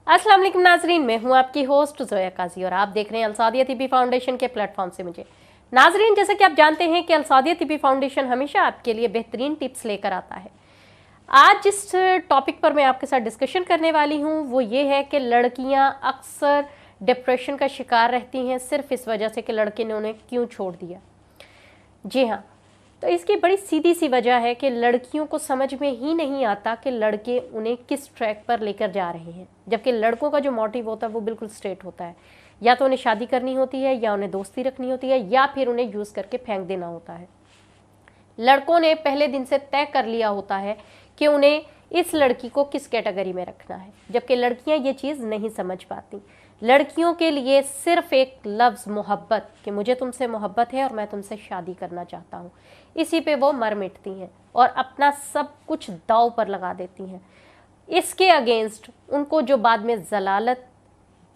अस्सलाम वालेकुम नाजरीन, मैं हूं आपकी होस्ट जोया काजी और आप देख रहे हैं अलसादिया तिब्बी फाउंडेशन के प्लेटफॉर्म से मुझे। नाजरीन, जैसे कि आप जानते हैं कि अलसादिया तिब्बी फाउंडेशन हमेशा आपके लिए बेहतरीन टिप्स लेकर आता है। आज जिस टॉपिक पर मैं आपके साथ डिस्कशन करने वाली हूं वो ये है कि लड़कियां अक्सर डिप्रेशन का शिकार रहती हैं सिर्फ इस वजह से कि लड़के ने उन्हें क्यों छोड़ दिया। जी हाँ, तो इसकी बड़ी सीधी सी वजह है कि लड़कियों को समझ में ही नहीं आता कि लड़के उन्हें किस ट्रैक पर लेकर जा रहे हैं, जबकि लड़कों का जो मोटिव होता है वो बिल्कुल स्ट्रेट होता है। या तो उन्हें शादी करनी होती है, या उन्हें दोस्ती रखनी होती है, या फिर उन्हें यूज़ करके फेंक देना होता है। लड़कों ने पहले दिन से तय कर लिया होता है कि उन्हें इस लड़की को किस कैटेगरी में रखना है, जबकि लड़कियां ये चीज़ नहीं समझ पाती। लड़कियों के लिए सिर्फ एक लफ्ज़ मोहब्बत, कि मुझे तुमसे मोहब्बत है और मैं तुमसे शादी करना चाहता हूँ, इसी पे वो मर मिटती हैं और अपना सब कुछ दांव पर लगा देती हैं। इसके अगेंस्ट उनको जो बाद में जलालत,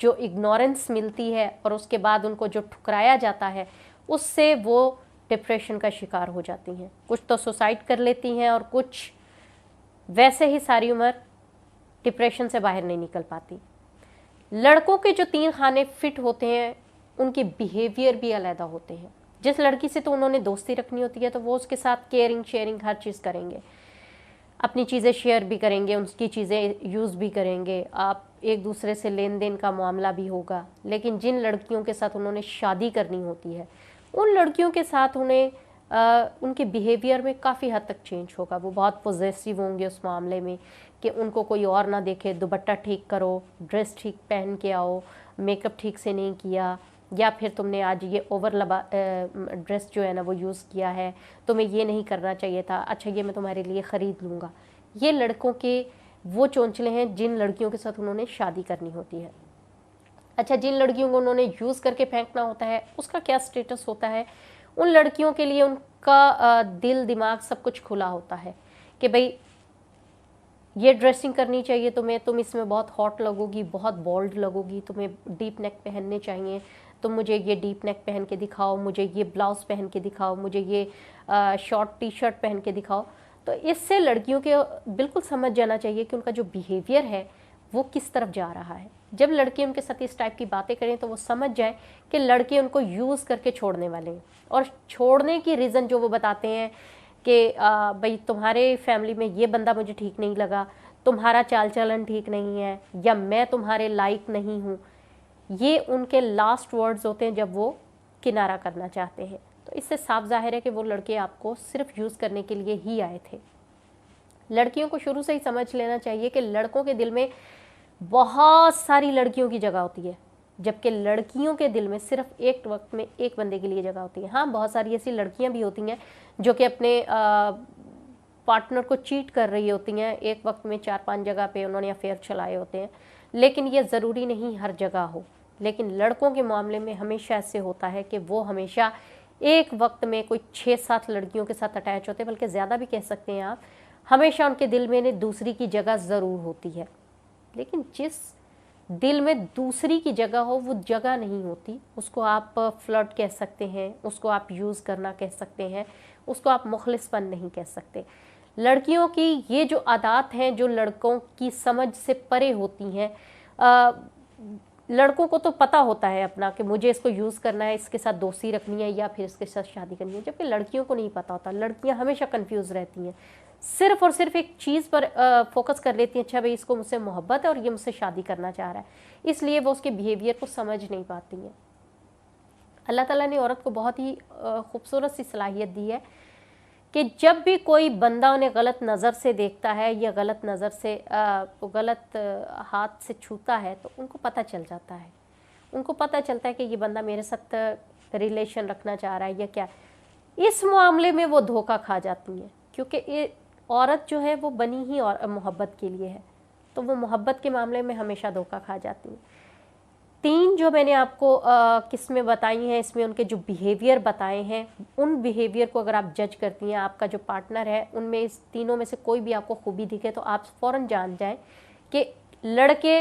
जो इग्नोरेंस मिलती है और उसके बाद उनको जो ठुकराया जाता है, उससे वो डिप्रेशन का शिकार हो जाती हैं। कुछ तो सुसाइड कर लेती हैं और कुछ वैसे ही सारी उम्र डिप्रेशन से बाहर नहीं निकल पाती। लड़कों के जो 3 खाने फिट होते हैं उनके बिहेवियर भी अलग होते हैं। जिस लड़की से तो उन्होंने दोस्ती रखनी होती है तो वो उसके साथ केयरिंग शेयरिंग हर चीज़ करेंगे, अपनी चीज़ें शेयर भी करेंगे, उनकी चीज़ें यूज़ भी करेंगे, आप एक दूसरे से लेन देन का मामला भी होगा। लेकिन जिन लड़कियों के साथ उन्होंने शादी करनी होती है उन लड़कियों के साथ उन्हें उनके बिहेवियर में काफ़ी हद तक चेंज होगा। वो बहुत पॉजेसिव होंगे उस मामले में कि उनको कोई और ना देखे, दुपट्टा ठीक करो, ड्रेस ठीक पहन के आओ, मेकअप ठीक से नहीं किया, या फिर तुमने आज ये ओवर ड्रेस जो है ना वो यूज़ किया है, तुम्हें ये नहीं करना चाहिए था, अच्छा ये मैं तुम्हारे लिए ख़रीद लूँगा। ये लड़कों के वो चोंचले हैं जिन लड़कियों के साथ उन्होंने शादी करनी होती है। अच्छा, जिन लड़कियों को उन्होंने यूज़ करके फेंकना होता है उसका क्या स्टेटस होता है? उन लड़कियों के लिए उनका दिल दिमाग सब कुछ खुला होता है कि भाई ये ड्रेसिंग करनी चाहिए तुम्हें, तुम इसमें बहुत हॉट लगोगी, बहुत बोल्ड लगोगी, तुम्हें डीप नेक पहनने चाहिए, तुम मुझे ये डीप नेक पहन के दिखाओ, मुझे ये ब्लाउज़ पहन के दिखाओ, मुझे ये शॉर्ट टी शर्ट पहन के दिखाओ। तो इससे लड़कियों के बिल्कुल समझ जाना चाहिए कि उनका जो बिहेवियर है वो किस तरफ जा रहा है। जब लड़के उनके साथ इस टाइप की बातें करें तो वो समझ जाए कि लड़के उनको यूज़ करके छोड़ने वाले हैं। और छोड़ने की रीज़न जो वो बताते हैं कि भाई तुम्हारे फैमिली में ये बंदा मुझे ठीक नहीं लगा, तुम्हारा चाल चलन ठीक नहीं है, या मैं तुम्हारे लायक नहीं हूँ, ये उनके लास्ट वर्ड्स होते हैं जब वो किनारा करना चाहते हैं। तो इससे साफ जाहिर है कि वो लड़के आपको सिर्फ यूज़ करने के लिए ही आए थे। लड़कियों को शुरू से ही समझ लेना चाहिए कि लड़कों के दिल में बहुत सारी लड़कियों की जगह होती है, जबकि लड़कियों के दिल में सिर्फ एक वक्त में एक बंदे के लिए जगह होती है। हाँ, बहुत सारी ऐसी लड़कियां भी होती हैं जो कि अपने पार्टनर को चीट कर रही होती हैं, एक वक्त में 4-5 जगह पे उन्होंने अफेयर चलाए होते हैं, लेकिन ये ज़रूरी नहीं हर जगह हो। लेकिन लड़कों के मामले में हमेशा ऐसे होता है कि वो हमेशा एक वक्त में कोई 6-7 लड़कियों के साथ अटैच होते हैं, बल्कि ज़्यादा भी कह सकते हैं आप। हमेशा उनके दिल में दूसरी की जगह ज़रूर होती है, लेकिन जिस दिल में दूसरी की जगह हो वो जगह नहीं होती। उसको आप फ्लर्ट कह सकते हैं, उसको आप यूज़ करना कह सकते हैं, उसको आप मुखलिसपन नहीं कह सकते। लड़कियों की ये जो आदत हैं जो लड़कों की समझ से परे होती हैं, लड़कों को तो पता होता है अपना कि मुझे इसको यूज़ करना है, इसके साथ दोस्ती रखनी है या फिर इसके साथ शादी करनी है, जबकि लड़कियों को नहीं पता होता। लड़कियां हमेशा कंफ्यूज रहती हैं, सिर्फ और सिर्फ एक चीज़ पर फोकस कर लेती हैं, अच्छा भाई इसको मुझसे मोहब्बत है और ये मुझसे शादी करना चाह रहा है, इसलिए वो उसके बिहेवियर को समझ नहीं पाती हैं। अल्लाह ताला ने औरत को बहुत ही खूबसूरत सी सलाहियत दी है कि जब भी कोई बंदा उन्हें गलत नज़र से देखता है या गलत नज़र से गलत हाथ से छूता है तो उनको पता चल जाता है, उनको पता चलता है कि ये बंदा मेरे साथ रिलेशन रखना चाह रहा है या क्या। इस मामले में वो धोखा खा जाती हैं, क्योंकि ये औरत जो है वो बनी ही और मोहब्बत के लिए है, तो वो मोहब्बत के मामले में हमेशा धोखा खा जाती हैं। 3 जो मैंने आपको किस्में बताई हैं, इसमें उनके जो बिहेवियर बताए हैं, उन बिहेवियर को अगर आप जज करती हैं, आपका जो पार्टनर है उनमें इस तीनों में से कोई भी आपको खूबी दिखे तो आप फ़ौरन जान जाएं कि लड़के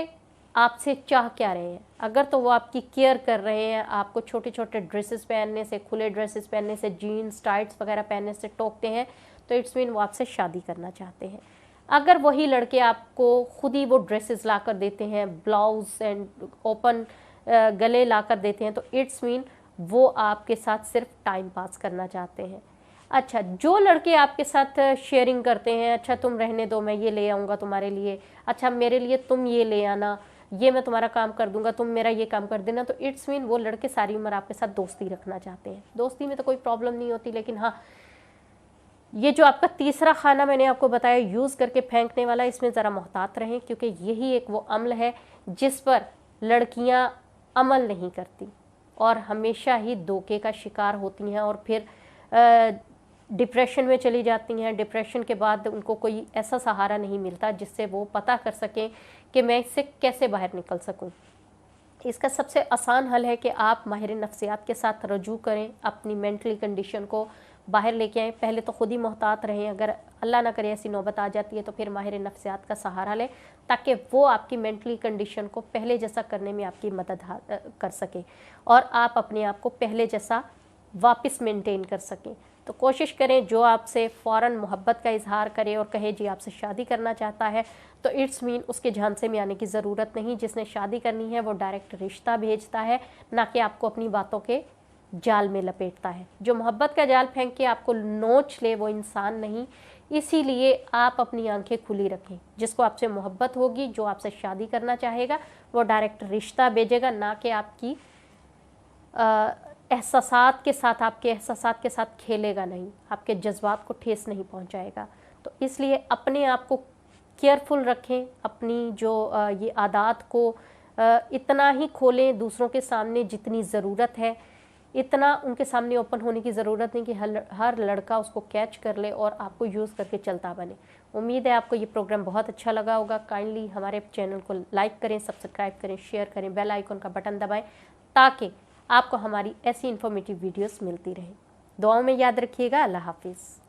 आपसे चाह क्या रहे हैं। अगर तो वो आपकी केयर कर रहे हैं, आपको छोटे छोटे ड्रेसेस पहनने से, खुले ड्रेसेस पहनने से, जीन्स टाइट्स वगैरह पहनने से टोकते हैं, तो इट्स मीन वो आपसे शादी करना चाहते हैं। अगर वही लड़के आपको खुद ही वो ड्रेसेस ला कर देते हैं, ब्लाउज एंड ओपन गले ला कर देते हैं, तो इट्स मीन वो आपके साथ सिर्फ टाइम पास करना चाहते हैं। अच्छा, जो लड़के आपके साथ शेयरिंग करते हैं, अच्छा तुम रहने दो, मैं ये ले आऊँगा तुम्हारे लिए, अच्छा मेरे लिए तुम ये ले आना, ये मैं तुम्हारा काम कर दूंगा, तुम मेरा ये काम कर देना, तो इट्स मीन वो लड़के सारी उम्र आपके साथ दोस्ती रखना चाहते हैं। दोस्ती में तो कोई प्रॉब्लम नहीं होती, लेकिन हाँ, ये जो आपका तीसरा खाना मैंने आपको बताया यूज़ करके फेंकने वाला, इसमें ज़रा मोहतात रहें, क्योंकि यही एक वो अम्ल है जिस पर लड़कियां अमल नहीं करती और हमेशा ही धोखे का शिकार होती हैं और फिर डिप्रेशन में चली जाती हैं। डिप्रेशन के बाद उनको कोई ऐसा सहारा नहीं मिलता जिससे वो पता कर सकें कि मैं इससे कैसे बाहर निकल सकूं। इसका सबसे आसान हल है कि आप माहिर नफ्सियात के साथ रजू करें, अपनी मेंटली कंडीशन को बाहर लेके आएँ। पहले तो खुद ही मोहतात रहें, अगर अल्लाह ना करे ऐसी नौबत आ जाती है तो फिर माहिर नफ्सियात का सहारा लें, ताकि वो आपकी मेंटली कंडीशन को पहले जैसा करने में आपकी मदद कर सके और आप अपने आप को पहले जैसा वापस मेंटेन कर सकें। तो कोशिश करें, जो आपसे फ़ौरन मोहब्बत का इजहार करे और कहे जी आपसे शादी करना चाहता है, तो इट्स मीन उसके झांसे में आने की ज़रूरत नहीं। जिसने शादी करनी है वो डायरेक्ट रिश्ता भेजता है, ना कि आपको अपनी बातों के जाल में लपेटता है। जो मोहब्बत का जाल फेंक के आपको नोच ले वो इंसान नहीं। इसीलिए आप अपनी आंखें खुली रखें। जिसको आपसे मोहब्बत होगी, जो आपसे शादी करना चाहेगा, वो डायरेक्ट रिश्ता भेजेगा, ना कि आपकी एहसासात के साथ, आपके एहसासात के साथ खेलेगा नहीं, आपके जज्बात को ठेस नहीं पहुंचाएगा। तो इसलिए अपने आप को केयरफुल रखें, अपनी जो ये आदत को इतना ही खोलें दूसरों के सामने जितनी ज़रूरत है, इतना उनके सामने ओपन होने की ज़रूरत नहीं कि हर लड़का उसको कैच कर ले और आपको यूज़ करके चलता बने। उम्मीद है आपको ये प्रोग्राम बहुत अच्छा लगा होगा। काइंडली हमारे चैनल को लाइक करें, सब्सक्राइब करें, शेयर करें, बेल आइकन का बटन दबाएं, ताकि आपको हमारी ऐसी इन्फॉर्मेटिव वीडियोस मिलती रहे। दुआओं में याद रखिएगा। अल्लाह हाफिज़।